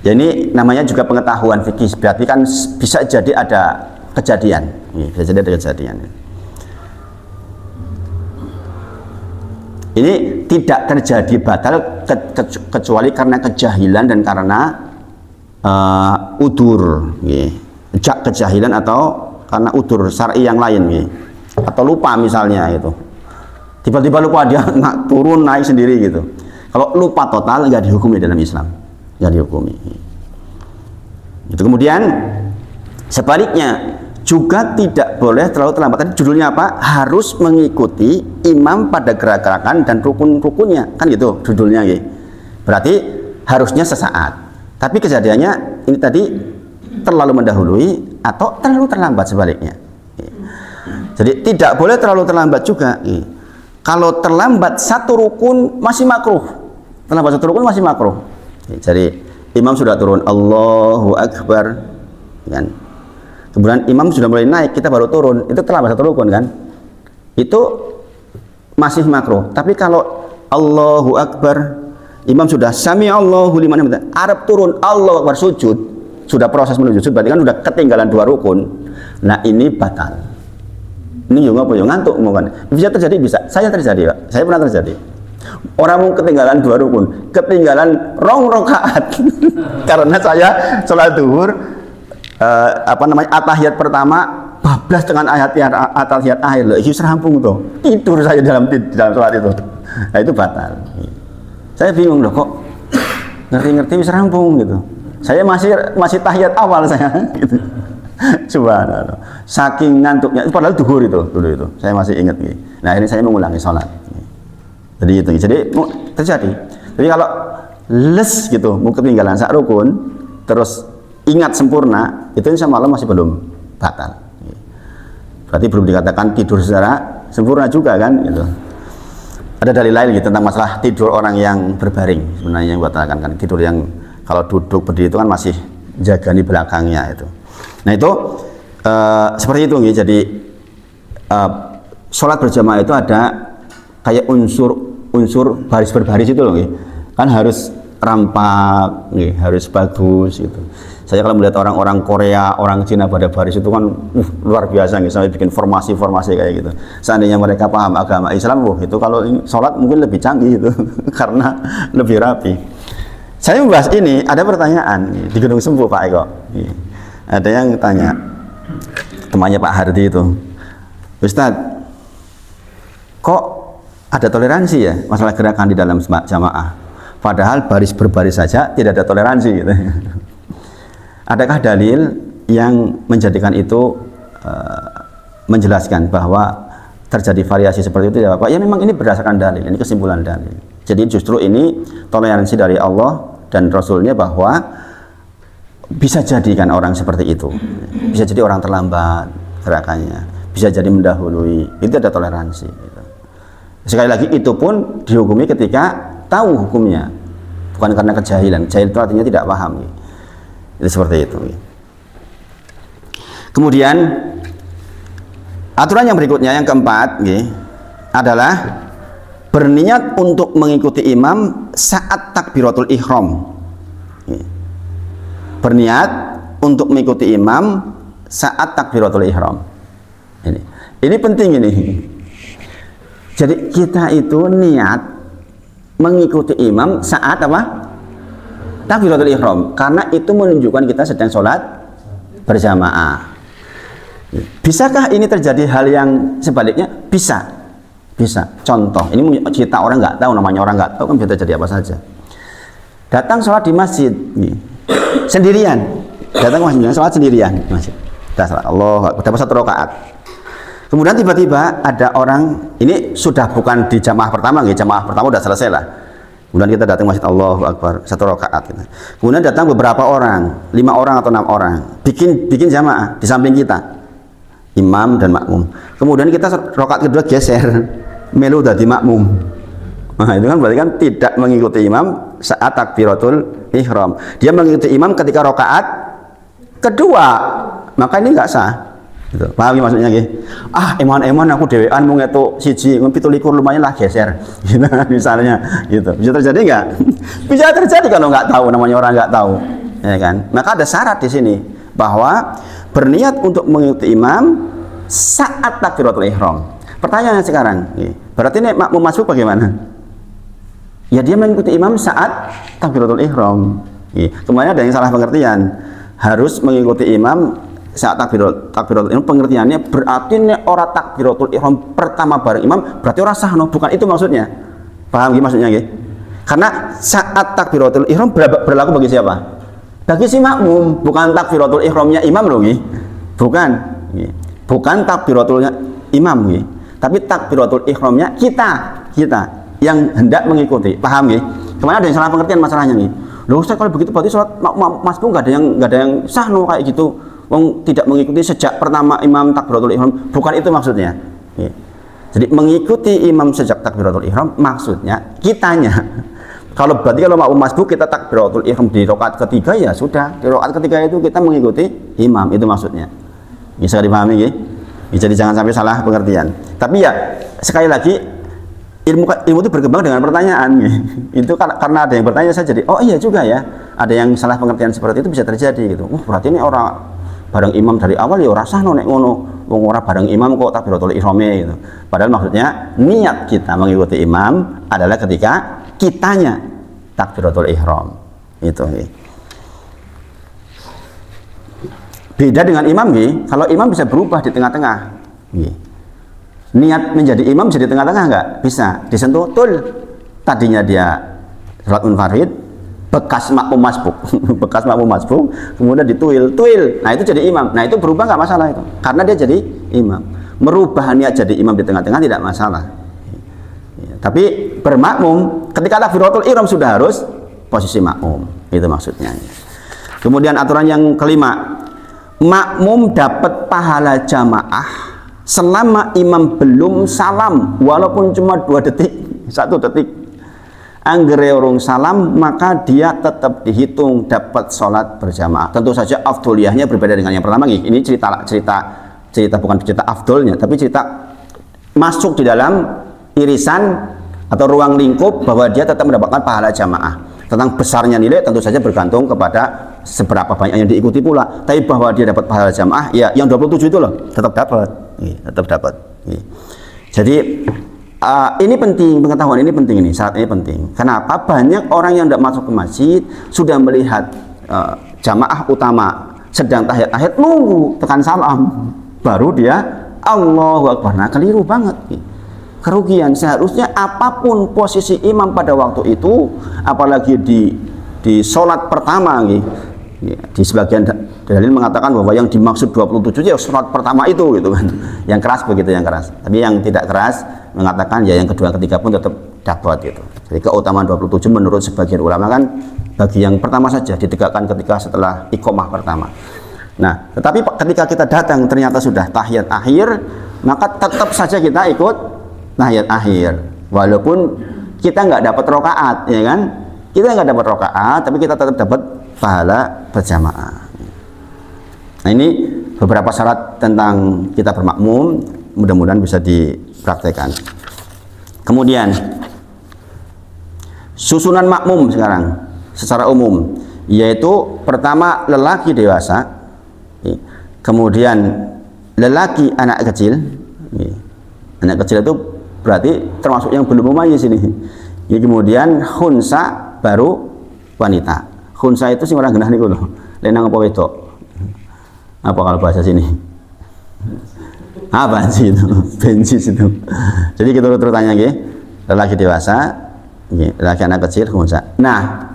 Ya ini namanya juga pengetahuan fikih. Berarti kan bisa jadi ada kejadian. Bisa jadi ada kejadian. Ini tidak terjadi batal kecuali karena kejahilan dan karena udur, kejahilan atau karena udur syar'i yang lain, atau lupa misalnya itu. Tiba-tiba lupa dia turun naik sendiri gitu. Kalau lupa total nggak dihukumi dalam Islam, nggak dihukumi. Itu kemudian sebaliknya juga tidak boleh terlalu terlambat. Tadi judulnya apa? Harus mengikuti imam pada gerak-gerakan dan rukun-rukunnya, kan gitu judulnya gitu. Berarti harusnya sesaat. Tapi kejadiannya ini tadi terlalu mendahului atau terlalu terlambat sebaliknya. Jadi tidak boleh terlalu terlambat juga. Kalau terlambat satu rukun masih makruh. Terlambat satu rukun masih makruh. Jadi imam sudah turun, Allahu Akbar, kan? Kemudian imam sudah mulai naik, kita baru turun, itu terlambat satu rukun kan? Itu masih makruh. Tapi kalau Allahu Akbar, imam sudah sami Allahu liman hamidah, Arab turun, Allahu Akbar sujud, sudah proses menuju sujud, berarti kan sudah ketinggalan dua rukun. Nah ini batal. Ini juga apa ya, ngantuk kan? Bisa terjadi, bisa. Saya terjadi, Pak. Saya pernah terjadi. Orang mau ketinggalan dua rukun, ketinggalan rong rakaat karena saya sholat zuhur. Atahiyat pertama bablas dengan atahiyat akhir loh, itu serampung tuh, tidur saya dalam sholat itu. Nah itu batal. Saya bingung loh, kok ngerti-ngerti serampung gitu, saya masih tahiyat awal saya gitu. Subhanallah, saking ngantuknya, padahal duhur itu dulu itu saya masih ingat gitu. Nah ini saya mengulangi sholat. Jadi itu, jadi terjadi. Jadi kalau les gitu mau ketinggalan sak rukun terus ingat sempurna, itu insya Allah masih belum batal. Berarti belum dikatakan tidur secara sempurna juga kan gitu. Ada dalil lain gitu tentang masalah tidur orang yang berbaring, sebenarnya yang batalkan kan tidur yang kalau duduk berdiri itu kan masih jaga di belakangnya itu. Nah itu seperti itu gitu. Jadi sholat berjamaah itu ada kayak unsur baris berbaris itu loh gitu. Kan harus rampak gitu, harus bagus gitu. Saya kalau melihat orang-orang Korea, orang Cina pada baris itu kan luar biasa gitu, sampai bikin formasi-formasi kayak gitu. Seandainya mereka paham agama Islam, itu kalau sholat mungkin lebih canggih gitu karena lebih rapi. Saya membahas ini, ada pertanyaan di Gunung Sempu Pak Eko. Ada yang tanya, temannya Pak Hardi itu, Ustadz, kok ada toleransi ya masalah gerakan di dalam jamaah? Padahal baris berbaris saja tidak ada toleransi gitu. Adakah dalil yang menjadikan itu menjelaskan bahwa terjadi variasi seperti itu ya Bapak? Ya memang ini berdasarkan dalil, ini kesimpulan dalil. Jadi justru ini toleransi dari Allah dan Rasulnya bahwa bisa jadikan orang seperti itu, bisa jadi orang terlambat gerakannya, bisa jadi mendahului, itu ada toleransi gitu. Sekali lagi itu pun dihukumi ketika tahu hukumnya, bukan karena kejahilan. Jahil itu artinya tidak paham gitu. Itu seperti itu. Kemudian aturan yang berikutnya yang keempat adalah berniat untuk mengikuti imam saat takbiratul ihram. Berniat untuk mengikuti imam saat takbiratul ihram. Ini penting ini. Jadi kita itu niat mengikuti imam saat apa? Takbiratul ihram, karena itu menunjukkan kita sedang sholat berjamaah. Bisakah ini terjadi hal yang sebaliknya? Bisa. Contoh, ini cerita orang nggak tahu, namanya orang nggak tahu kan bisa terjadi apa saja. Datang sholat di masjid, sendirian. Datang ke masjid, sholat sendirian di masjid. Dah sholat Allah, dapat 1 rakaat. Kemudian tiba-tiba ada orang, ini sudah bukan di jamaah pertama, jamaah pertama udah selesai lah. Kemudian kita datang masjid, Allahu Akbar, 1 rakaat. Kemudian datang beberapa orang, 5 orang atau 6 orang, bikin jamaah di samping kita, imam dan makmum. Kemudian kita rakaat kedua geser, melu dari makmum. Nah, itu kan berarti kan tidak mengikuti imam saat takbiratul ihram. Dia mengikuti imam ketika rakaat kedua, maka ini nggak sah. Gitu. Paham maksudnya gitu? Eman aku dewean mau ngetuk siji, 17 lumayan lah geser. Gitu, misalnya gitu. Bisa terjadi nggak? Bisa terjadi kalau nggak tahu, namanya orang nggak tahu, ya kan? Maka ada syarat di sini bahwa berniat untuk mengikuti imam saat takbiratul ihram. Pertanyaannya sekarang, berarti ini makmum masuk bagaimana? Ya dia mengikuti imam saat takbiratul ihram. Kemarin ada yang salah pengertian, harus mengikuti imam saat takbiratul ihram. Pengertiannya berarti nek ora takbiratul ihram pertama bareng imam berarti ora sah, no? Bukan itu maksudnya. Paham maksudnya nggih? Karena saat takbiratul ihram berlaku bagi siapa? Bagi si makmum, bukan takbiratul ihramnya imam loh nggih. Bukan takbiratulnya imam nggih. Tapi takbiratul ihramnya kita yang hendak mengikuti. Paham nggih? Kemana ada yang salah pengertian masalahnya nih? Loh Ustaz, kalau begitu berarti sholat masbuk nggak ada yang sah, no, kayak gitu. Wong tidak mengikuti sejak pertama imam takbiratul ihram. Bukan itu maksudnya. Jadi mengikuti imam sejak takbiratul ihram maksudnya kitanya. Kalau berarti kalau makmum masbuk kita takbiratul ihram di rakaat ketiga, ya sudah. Di rakaat ketiga itu kita mengikuti imam, itu maksudnya. Bisa dipahami nggih? Jadi jangan sampai salah pengertian. Tapi ya sekali lagi ilmu itu berkembang dengan pertanyaan. Itu karena ada yang bertanya saya jadi, oh iya juga ya. Ada yang salah pengertian seperti itu bisa terjadi gitu. Berarti ini orang bareng imam dari awal ya ora sah nek ngono. Wong ora bareng imam kok takbiratul ihrame gitu. Padahal maksudnya niat kita mengikuti imam adalah ketika kitanya takbiratul ihram. Itu nggih. Beda dengan imam nggih. Kalau imam bisa berubah di tengah-tengah. Nggih. Niat menjadi imam bisa di tengah-tengah enggak? Bisa. Disentuh tul. Tadinya dia salat munfarid, bekas makmum masbuk. Bekas makmum masbuk, kemudian dituil. Nah, itu jadi imam. Nah, itu berubah enggak masalah itu. Karena dia jadi imam. Merubah niat jadi imam di tengah-tengah tidak masalah. Ya, tapi bermakmum ketika takbiratul ihram sudah harus posisi makmum. Itu maksudnya. Kemudian aturan yang kelima, makmum dapat pahala jamaah selama imam belum salam, walaupun cuma 2 detik, 1 detik. Anggere urung salam, maka dia tetap dihitung dapat sholat berjamaah. Tentu saja afdoliyahnya berbeda dengan yang pertama. Ini cerita bukan cerita afdolnya, tapi cerita masuk di dalam irisan atau ruang lingkup bahwa dia tetap mendapatkan pahala jamaah. Tentang besarnya nilai tentu saja bergantung kepada seberapa banyak yang diikuti pula. Tapi bahwa dia dapat pahala jamaah, ya yang 27 itu loh tetap dapat. Tetap dapat. Jadi ini penting, pengetahuan ini penting, ini saat ini penting. Kenapa? Banyak orang yang tidak masuk ke masjid sudah melihat jamaah utama sedang tahiyat nunggu tekan salam, baru dia Allahu Akbar. Nah, keliru banget. Kerugian. Seharusnya apapun posisi imam pada waktu itu, apalagi di sholat pertama, di sebagian dalil mengatakan bahwa yang dimaksud 27 ya sholat pertama itu gitu kan. Yang keras begitu, yang keras. Tapi yang tidak keras mengatakan ya yang kedua ketiga pun tetap dapat gitu. Jadi keutamaan 27 menurut sebagian ulama kan bagi yang pertama saja ditegakkan ketika setelah iqomah pertama. Nah, tetapi ketika kita datang ternyata sudah tahiyat akhir, maka tetap saja kita ikut tahiyat akhir walaupun kita nggak dapat rakaat, ya kan? Kita nggak dapat rakaat, tapi kita tetap dapat pahala berjamaah. Nah, ini beberapa syarat tentang kita bermakmum, mudah-mudahan bisa dipraktekkan. Kemudian Susunan makmum sekarang secara umum, yaitu pertama lelaki dewasa, kemudian lelaki anak kecil. Anak kecil itu berarti termasuk yang belum mumayyiz ini. Kemudian khunsa, baru wanita. Khunsa itu sing orang genah niku lho. Lenang apa wedok? Apa kalau bahasa sini? Apa sih itu? Bensis itu. Jadi kita urut-urutannya nggih. Lelaki dewasa, lelaki anak kecil, khunsa. Nah,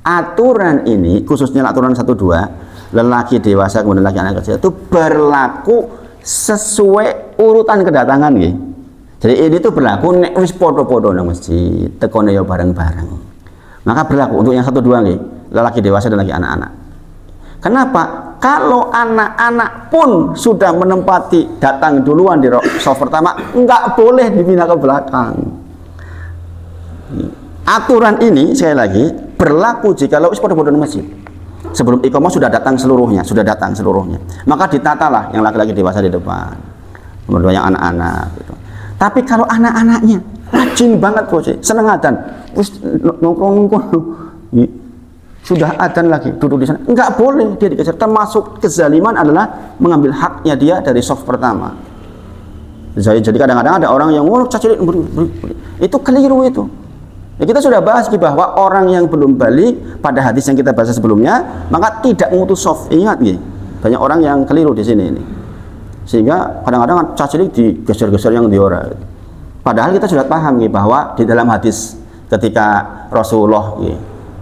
aturan ini khususnya aturan 1 2, lelaki dewasa kemudian lelaki anak kecil itu berlaku sesuai urutan kedatangan nggih. Jadi ini tuh berlaku nek wis podo-podo nang masjid, tekone ya bareng-bareng. Maka berlaku untuk yang 1 2 nggih, lelaki dewasa dan lelaki anak-anak. Kenapa? Kalau anak-anak pun sudah menempati datang duluan di saf pertama, enggak boleh dipindah ke belakang. Aturan ini sekali lagi berlaku jika wis podo-podo nang masjid. Sebelum iqamah sudah datang seluruhnya, maka ditatalah yang laki-laki dewasa di depan, kemudian yang anak-anak gitu. Tapi kalau anak-anaknya rajin banget bos, seneng adzan, terus nongkrong sudah adzan lagi duduk di sana, enggak boleh dia dikejar. Termasuk kezaliman adalah mengambil haknya dia dari saf pertama. Jadi kadang-kadang ada orang yang cacilik itu keliru itu. Ya, kita sudah bahas bahwa orang yang belum balik pada hadis yang kita bahas sebelumnya, maka tidak mengutus saf. Ingat nih, banyak orang yang keliru di sini ini. Sehingga kadang-kadang cacilik digeser-geser yang diora. Padahal kita sudah paham nih, bahwa di dalam hadis ketika Rasulullah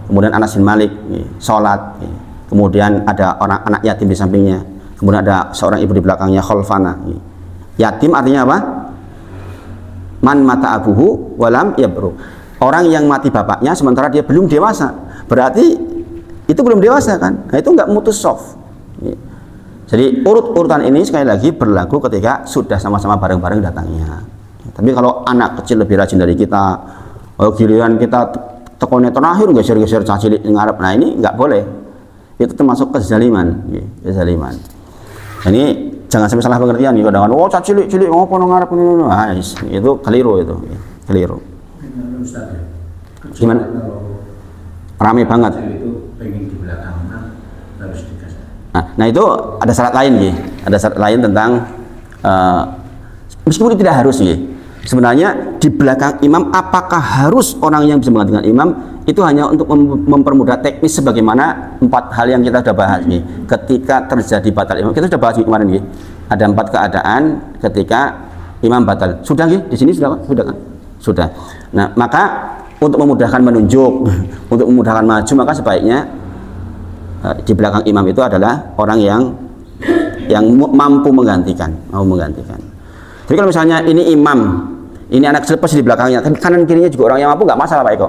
kemudian Anas bin Malik sholat, kemudian ada orang anak yatim di sampingnya, kemudian ada seorang ibu di belakangnya, khalfana. Yatim artinya apa? Man mata abuhu walam yabru. Orang yang mati bapaknya sementara dia belum dewasa, berarti itu belum dewasa kan? Nah, itu nggak mutus soft. Jadi urutan ini sekali lagi berlaku ketika sudah sama-sama bareng-bareng datangnya. Tapi kalau anak kecil lebih rajin dari kita, giliran kita tekonnya terakhir geser-geser cacilik ngarep, nah ini nggak boleh. Itu termasuk kezaliman, kezaliman. Ini jangan sampai salah pengertian nih, kadang-kadang oh cacilik ngopo nang ngarep ini, nah, itu keliru itu, keliru. Gimana? Rame banget. Nah itu ada syarat lain nih, ada syarat lain tentang meskipun tidak harus nih. Sebenarnya di belakang imam apakah harus orang yang bisa menggantikan imam, itu hanya untuk mempermudah teknis sebagaimana 4 hal yang kita sudah bahas nih. Ketika terjadi batal imam, kita sudah bahas kemarin nih. Ada 4 keadaan ketika imam batal. Sudah nih di sini sudah kan? Sudah. Nah, maka untuk memudahkan menunjuk, untuk memudahkan maju, maka sebaiknya di belakang imam itu adalah orang yang mampu menggantikan, Jadi kalau misalnya ini imam, ini anak kecil di belakangnya, kan kanan kirinya juga orang yang mampu, nggak masalah Pak Eko,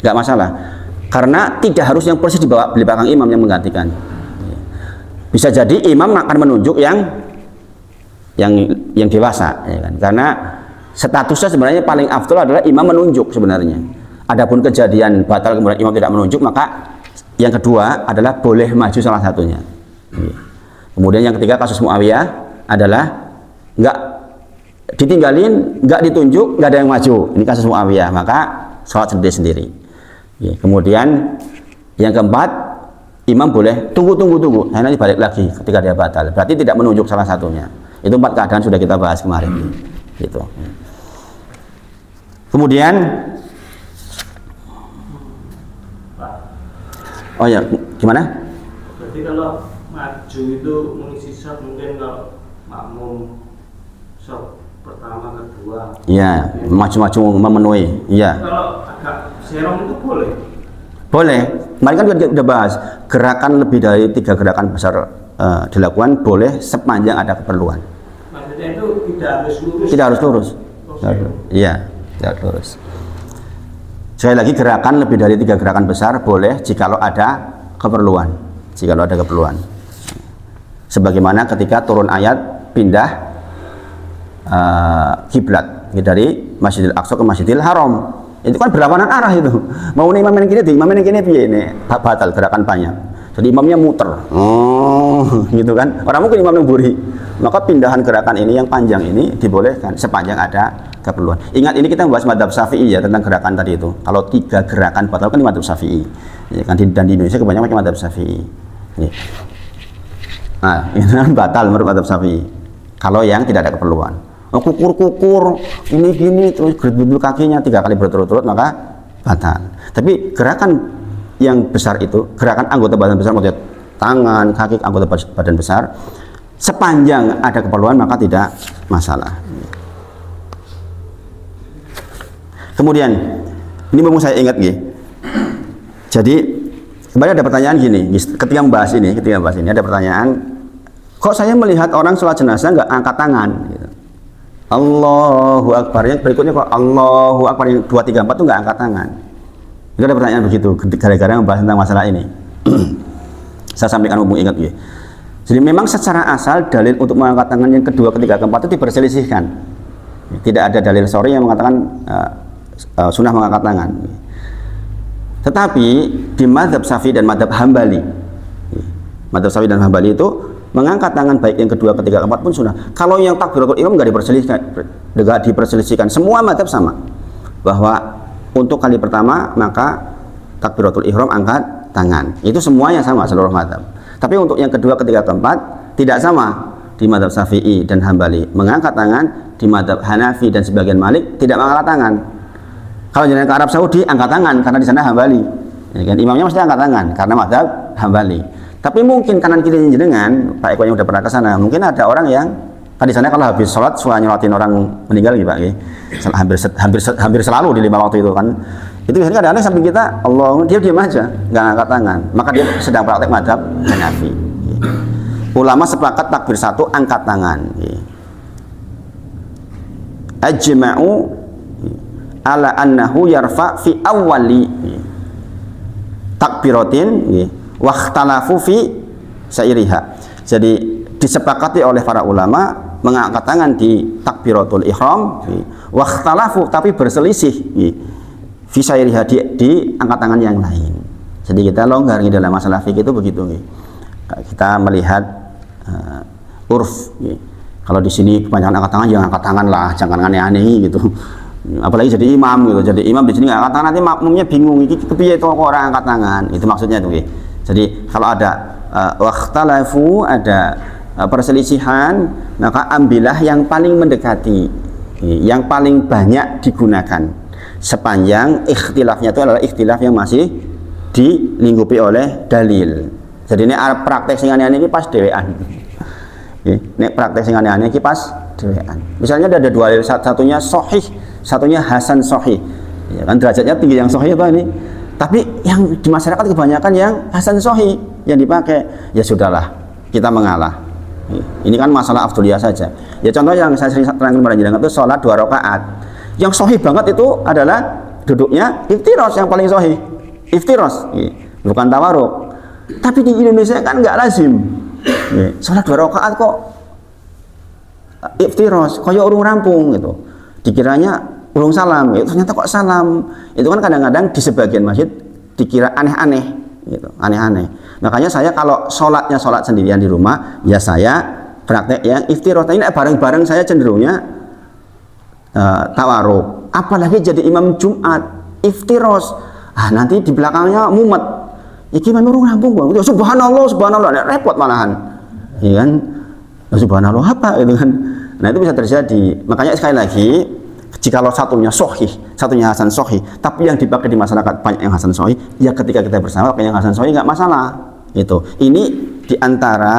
nggak masalah, karena tidak harus yang persis di belakang imam yang menggantikan. Bisa jadi imam akan menunjuk yang dewasa, ya kan? Karena statusnya sebenarnya paling afdol adalah imam menunjuk sebenarnya. Adapun kejadian batal kemudian imam tidak menunjuk, maka yang kedua adalah boleh maju salah satunya. Kemudian yang ketiga kasus Muawiyah adalah nggak ditinggalin, nggak ditunjuk, nggak ada yang maju. Ini kasus Muawiyah, maka sholat sendiri. Kemudian yang keempat, imam boleh tunggu. Nah, nanti balik lagi ketika dia batal. Berarti tidak menunjuk salah satunya. Itu 4 keadaan sudah kita bahas kemarin. Gitu. Kemudian oh ya, gimana? Berarti kalau maju itu mengisi shot, mungkin kalau makmum shot pertama, kedua. Iya, maju-maju memenuhi. Iya. Kalau agak serong itu boleh? Boleh. Kemarin kan kita bahas gerakan lebih dari 3 gerakan besar dilakukan boleh sepanjang ada keperluan. Maksudnya itu tidak harus lurus? Tidak harus lurus. Iya, tidak harus lurus. Sekali lagi gerakan lebih dari 3 gerakan besar boleh jikalau ada keperluan. Sebagaimana ketika turun ayat pindah kiblat dari Masjidil Aqsa ke Masjidil Haram. Itu kan berlawanan arah itu. Mau imam yang kini, imam yang kini piye ini batal gerakan panjang. Jadi imamnya muter. Gitu kan. Orang mungkin imam yang buri. Maka pindahan gerakan ini yang panjang ini dibolehkan sepanjang ada keperluan. Ingat ini kita membahas madhab Syafi'i ya tentang gerakan tadi itu. Kalau 3 gerakan batal kan di madhab Syafi'i. Ya, kan dan di Indonesia kebanyakan pakai madhab Syafi'i. Ya. Nah, ini kan batal menurut madhab Syafi'i. Kalau yang tidak ada keperluan. Kukur-kukur ini gini terus geruduk kakinya 3 kali berturut-turut maka batal. Tapi gerakan yang besar itu, gerakan anggota badan besar maksudnya tangan, kaki, anggota badan besar, sepanjang ada keperluan maka tidak masalah. Kemudian ini memang saya ingat gitu. Jadi kembali ada pertanyaan gini, ketika membahas ini ada pertanyaan, kok saya melihat orang sholat jenazah nggak angkat tangan? Gitu. Allahu Akbar, yang berikutnya kok Allahu Akbar yang 2, 3, 4 itu nggak angkat tangan. Itu ada pertanyaan begitu, gara-gara membahas tentang masalah ini. Saya sampaikan mumpung ingat ya. Jadi memang secara asal dalil untuk mengangkat tangan yang kedua, ketiga, keempat itu diperselisihkan. Tidak ada dalil sahih yang mengatakan sunnah mengangkat tangan. Tetapi di mazhab Syafi'i dan mazhab Hambali, mazhab Syafi'i dan Hambali itu mengangkat tangan baik yang kedua, ketiga, keempat pun sunnah. Kalau yang takbiratul ihram nggak diperselisihkan. Semua mazhab sama bahwa untuk kali pertama maka takbiratul ihram angkat tangan. Itu semuanya sama seluruh mazhab. Tapi untuk yang kedua, ketiga, keempat tidak sama. Di mazhab Syafi'i dan Hambali mengangkat tangan, di mazhab Hanafi dan sebagian Malik tidak mengangkat tangan. Kalau jalan ke Arab Saudi angkat tangan karena di sana Hambali. Ya kan? Imamnya mesti angkat tangan karena mazhab Hambali. Tapi mungkin kanan kiri jenengan, Pak Eko yang udah pernah ke sana, mungkin ada orang yang di sana kalau habis sholat suka nyolatin orang meninggal gitu Pak. Hampir selalu di 5 waktu itu kan. Itu biasanya kadang-kadang samping kita, Allah, dia diam aja, nggak angkat tangan. Maka dia sedang praktek mazhab Hanafi. Ulama sepakat takbir 1 angkat tangan. Ajma'u ala annahu yarfa fi awwali takbiratin wa ikhtalafu fi sairiha. Jadi disepakati oleh para ulama mengangkat tangan di takbiratul ihram wa ikhtalafu, tapi berselisih fi sairiha di angkat tangan yang lain. Jadi kita longgar di dalam masalah fikih itu begitu. Kita melihat urf. Kalau di sini kebanyakan angkat tangan, jangan angkat tangan lah, jangan aneh-aneh gitu. Apalagi jadi imam gitu. Jadi imam di sini nggak angkat tangan, nanti makmumnya bingung. Ini kepiye itu kok orang angkat tangan? Itu maksudnya tuh. Jadi kalau ada wakhtalafu, ada perselisihan, maka ambillah yang paling mendekati, yang paling banyak digunakan. Sepanjang ikhtilafnya itu adalah ikhtilaf yang masih dilingkupi oleh dalil. Jadi ini praktek sing aneh-aneh ini pas dewean. Nek praktek sing aneh-aneh iki pas dewean. Misalnya ada 2 dalil, satunya sahih, satunya hasan sahih. Ya kan derajatnya tinggi yang sahih apa ini? Tapi yang di masyarakat kebanyakan yang hasan sahih yang dipakai. Ya sudahlah, kita mengalah. Ini kan masalah afdoliyah saja. Ya contoh yang saya sering terangkan pada jenengan itu sholat 2 rakaat. Yang sahih banget itu adalah duduknya iftiros yang paling sahih. Iftiros, bukan tawaruk. Tapi di Indonesia kan nggak lazim. Sholat 2 rakaat kok iftiros, koyo urung rampung gitu. Dikiranya urung salam, ternyata kok salam. Itu kan kadang-kadang di sebagian masjid dikira aneh-aneh gitu, aneh-aneh. Makanya saya kalau sholatnya sholat sendirian di rumah, ya saya praktek yang iftiros. Ini bareng-bareng saya cenderungnya tawaruk. Apalagi jadi imam Jumat iftiros. Nanti di belakangnya mumet. Ya gimana urung rampung bang? Subhanallah, subhanallah, repot malahan. Iya kan? Subhanallah apa itu kan? Nah itu bisa terjadi. Makanya sekali lagi, jikalau satunya sahih, satunya hasan sahih, tapi yang dipakai di masyarakat banyak yang hasan sahih, ya ketika kita bersama pakai yang hasan sahih nggak masalah. Itu. Ini diantara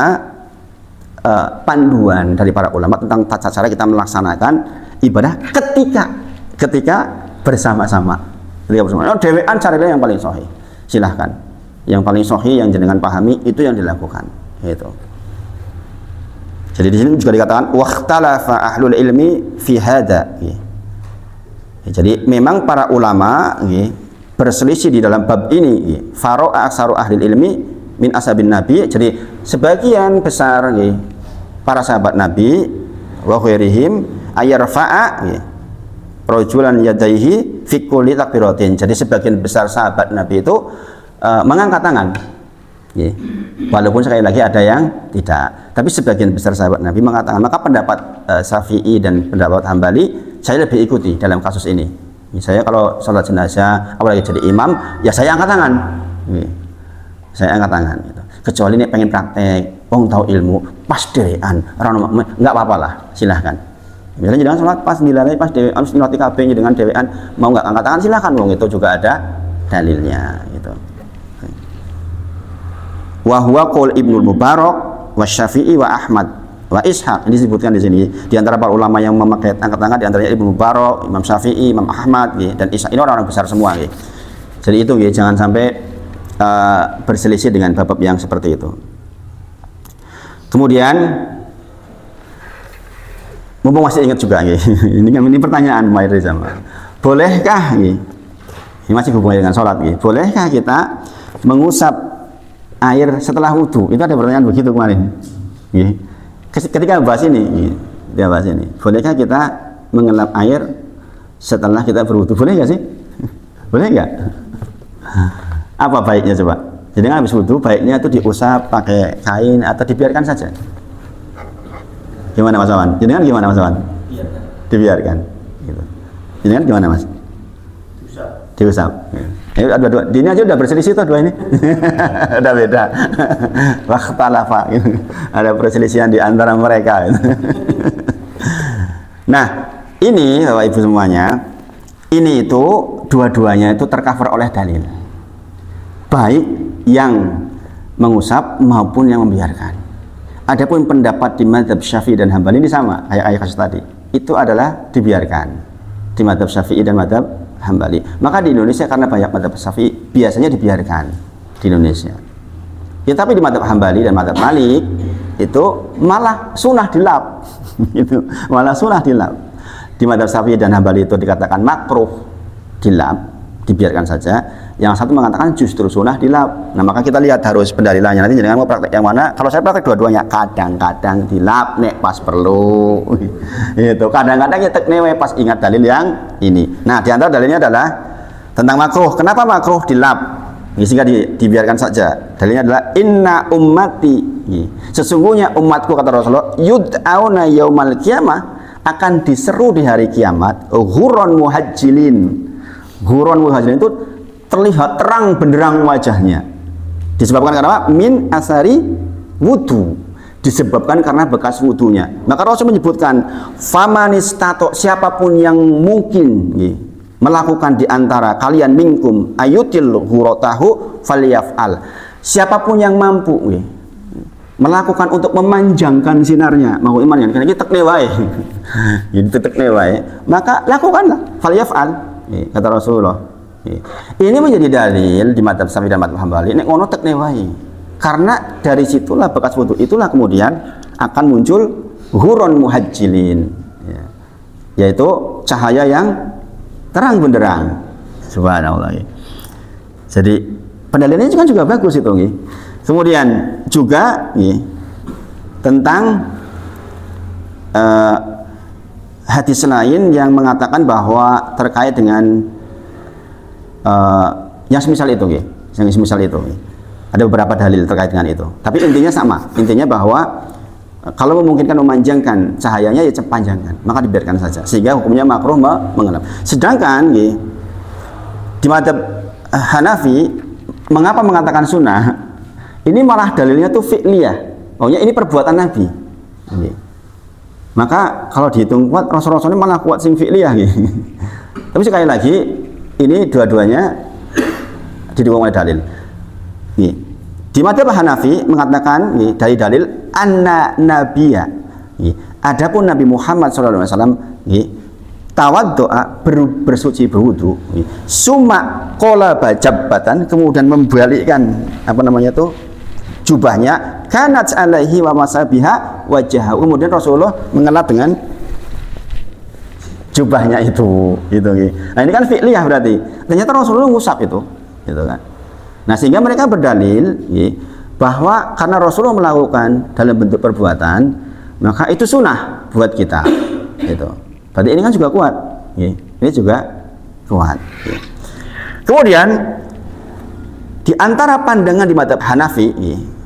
panduan dari para ulama tentang tata cara kita melaksanakan ibadah ketika bersama-sama. Ketika bersama. Dewean carilah yang paling sahih. Silahkan. Yang paling sahih yang jenengan pahami itu yang dilakukan. Itu. Jadi di sini juga dikatakan waqtalafa ahlul ilmi fi hada. Jadi memang para ulama berselisih di dalam bab ini. Faro'a aksaru ahlil ilmi min ashabin nabi. Jadi sebagian besar para sahabat nabi wa khairihim ayarfa'a rajulan yadaihi fi kulli takbiratin. Jadi sebagian besar sahabat nabi itu mengangkat tangan. Walaupun sekali lagi ada yang tidak, tapi sebagian besar sahabat Nabi mengatakan. Maka pendapat Syafi'i dan pendapat Hambali saya lebih ikuti dalam kasus ini. Saya kalau sholat jenazah, apalagi jadi imam, ya saya angkat tangan. Saya angkat tangan. Gitu. Kecuali ini pengen praktek, tahu ilmu, pas derean, nggak apa-apa lah, silahkan. Misalnya jangan sholat pas dilalai pas dewean, harus nilai kabehnya dengan dewean, mau nggak angkat tangan silahkan, itu juga ada dalilnya. Gitu. Wa huwa qaul Ibnu Mubarak wa Syafi'i wa Ahmad wa Ishaq. Ini disebutkan di sini di antara para ulama yang memakai angkat tangan, di antaranya Ibnu Mubarak, Imam Syafi'i, Imam Ahmad dan Ishaq. Ini orang-orang besar semua. Jadi itu jangan sampai berselisih dengan bab yang seperti itu. Kemudian mumpung masih ingat juga ini pertanyaan Mairi sama. Bolehkah ini masih hubungannya dengan sholat bolehkah kita mengusap air setelah wudhu? Itu ada pertanyaan begitu kemarin. Ketika bahas ini, bolehkah kita mengelap air setelah kita berwudhu? Boleh nggak sih? Boleh nggak? Apa baiknya coba? Jadi habis wudhu baiknya itu diusap pakai kain atau dibiarkan saja? Gimana Mas Awan? Jadi gimana Mas Awan? Dibiarkan. Gitu. Jadi gimana Mas? Diusap. Ada dua. Ini aja udah berselisih tuh dua ini. Udah beda. Wakhtalafa. Ada perselisihan di antara mereka. Nah, ini Bapak Ibu semuanya, ini itu dua-duanya itu tercover oleh dalil. Baik yang mengusap maupun yang membiarkan. Adapun pendapat di mazhab Syafi'i dan Hambali ini sama, kayak kasus tadi. Itu adalah dibiarkan di mazhab Syafi'i dan mazhab Hambali. Maka di Indonesia karena banyak mazhab Syafi'i biasanya dibiarkan di Indonesia. Ya tapi di mazhab Hambali dan mazhab Malik itu malah sunah dilap. Itu malah sunah dilap. Di mazhab Syafi'i dan Hambali itu dikatakan makruh dilap, dibiarkan saja. Yang satu mengatakan justru sunnah dilap. Nah maka kita lihat harus pendalilannya. Nanti jangan mau praktek yang mana. Kalau saya praktek dua-duanya, kadang-kadang dilap nek pas perlu. Itu kadang-kadang kita newe pas ingat dalil yang ini. Nah di antara dalilnya adalah tentang makruh. Kenapa makruh dilap? Sehingga dibiarkan saja. Dalilnya adalah inna ummati. Sesungguhnya umatku kata Rasulullah yud'auna yaumal qiyamah, akan diseru di hari kiamat ghurran muhajjilin. Ghurran muhajjilin itu terlihat terang benderang wajahnya. Disebabkan karena apa? Min asari wudu. Disebabkan karena bekas wudunya. Maka Rasul menyebutkan famanistato, siapapun yang mungkin melakukan di antara kalian minkum ayutil ghuratahu falyaf'al. Siapapun yang mampu melakukan untuk memanjangkan sinarnya, mau iman yang kena tek wae. Jadi tek wae, maka lakukanlah falyaf'al kata Rasulullah. Ini menjadi dalil di madzhab Syafi'i dan madzhab Hambali nek ngono tek wae. Karena dari situlah bekas wudu itulah kemudian akan muncul ghurran muhajjilin, yaitu cahaya yang terang benderang. Subhanallah. Jadi pendalilannya juga bagus itu. Kemudian juga tentang hadis lain yang mengatakan bahwa terkait dengan yang semisal itu, ada beberapa dalil terkait dengan itu. Tapi intinya sama, intinya bahwa kalau memungkinkan memanjangkan cahayanya ya panjangkan, maka dibiarkan saja. Sehingga hukumnya makruh mengelap. Sedangkan di madzhab Hanafi, mengapa mengatakan sunnah? Ini malah dalilnya tuh fi'liyah. Pokoknya ini perbuatan Nabi. Maka kalau dihitung kuat, Rasul-Rasul ini malah kuat sing fi'liyah. Tapi sekali lagi, ini dua-duanya didukung oleh dalil. Di madzhab Hanafi mengatakan dari dalil anna nabiyya. Adapun Nabi Muhammad SAW tawaddoa, bersuci berwudu, summa qalaba jabbatan, kemudian membalikkan jubahnya, kanat alaihi wa masabiha wajhahu, kemudian Rasulullah mengelap dengan jubahnya itu. Nah ini kan fi'liyah berarti. Ternyata Rasulullah ngusap itu, gitu kan. Nah sehingga mereka berdalil bahwa karena Rasulullah melakukan dalam bentuk perbuatan, maka itu sunnah buat kita. Gitu. Berarti ini kan juga kuat. Ini juga kuat. Kemudian di antara pandangan di madzhab Hanafi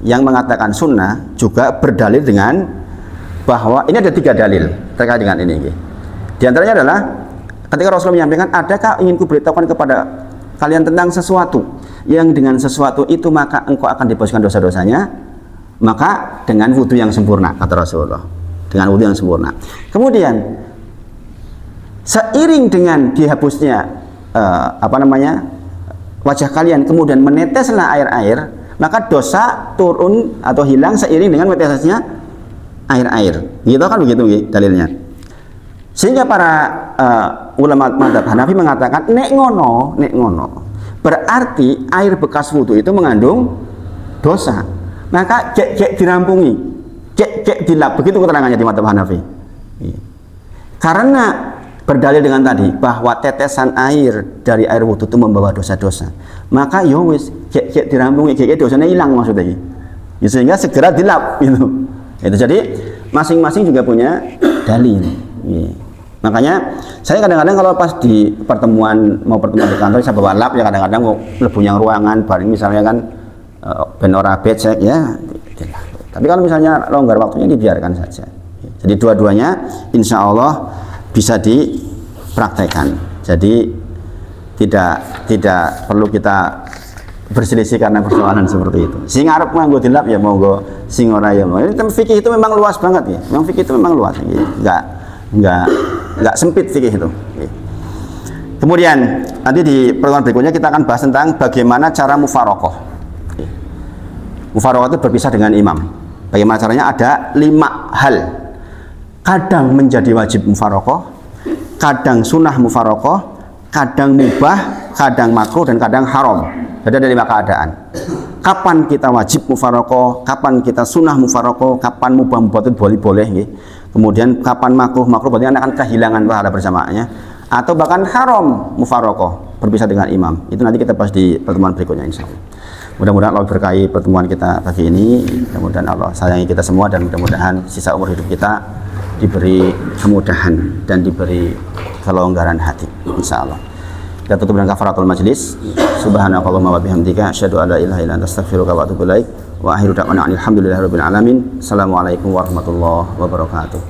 yang mengatakan sunnah juga berdalil dengan bahwa ini ada 3 dalil terkait dengan ini. Di antaranya adalah ketika Rasulullah menyampaikan, adakah ingin kuberitahukan kepada kalian tentang sesuatu yang dengan sesuatu itu maka engkau akan dibebaskan dosa-dosanya, maka dengan wudhu yang sempurna, kata Rasulullah, dengan wudhu yang sempurna. Kemudian seiring dengan dihapusnya wajah kalian, kemudian meneteslah air-air, maka dosa turun atau hilang seiring dengan menetesnya air-air. Gitu kan, begitu dalilnya. Sehingga para ulama mazhab Hanafi mengatakan nek ngono berarti air bekas wudu itu mengandung dosa, maka cek dirampungi, cek dilap, begitu keterangannya di mazhab Hanafi. Karena berdalil dengan tadi bahwa tetesan air dari air wudu itu membawa dosa-dosa, maka yo wis cek dirampungi, dosanya hilang maksudnya. Sehingga segera dilap gitu. Itu jadi masing-masing juga punya dalil. Makanya saya kadang-kadang kalau pas di pertemuan di kantor saya bawa lap ya, kadang-kadang mau lebu yang ruangan bareng misalnya kan benora becek ya. Tapi kalau misalnya longgar waktunya dibiarkan saja. Jadi dua-duanya insya Allah bisa dipraktekkan. Jadi tidak perlu kita berselisih karena persoalan seperti itu. Sing arep nganggo dilap ya monggo, sing ora ya monggo. Ini fikih itu memang luas banget ya. Memang fikih itu memang luas. Enggak sempit fikih itu. Kemudian nanti di pertemuan berikutnya kita akan bahas tentang bagaimana cara mufarokoh. Mufarokoh itu berpisah dengan imam. Bagaimana caranya? Ada 5 hal. Kadang menjadi wajib mufarokoh, kadang sunnah mufarokoh, kadang mubah, kadang makruh, dan kadang haram. Jadi ada 5 keadaan. Kapan kita wajib mufarokoh, kapan kita sunnah mufarokoh, kapan mubah itu boleh-boleh. Kemudian kapan makruh berarti akan kehilangan pahala bersamaannya, atau bahkan haram mufarokoh berpisah dengan imam. Itu nanti kita bahas di pertemuan berikutnya insya Allah. Mudah-mudahan Allah berkahi pertemuan kita pagi ini. Mudah-mudahan Allah sayangi kita semua, dan mudah-mudahan sisa umur hidup kita diberi kemudahan dan diberi kelonggaran hati insya Allah. Kita tutup dengan kafaratul majlis. Subhanakallahumma wa bihamdika asyhadu an la ilaha illa anta astaghfiruka wa atubu ilaik. Wa akhiru da'wana alhamdulillahirabbil alamin. Assalamualaikum warahmatullahi wabarakatuh.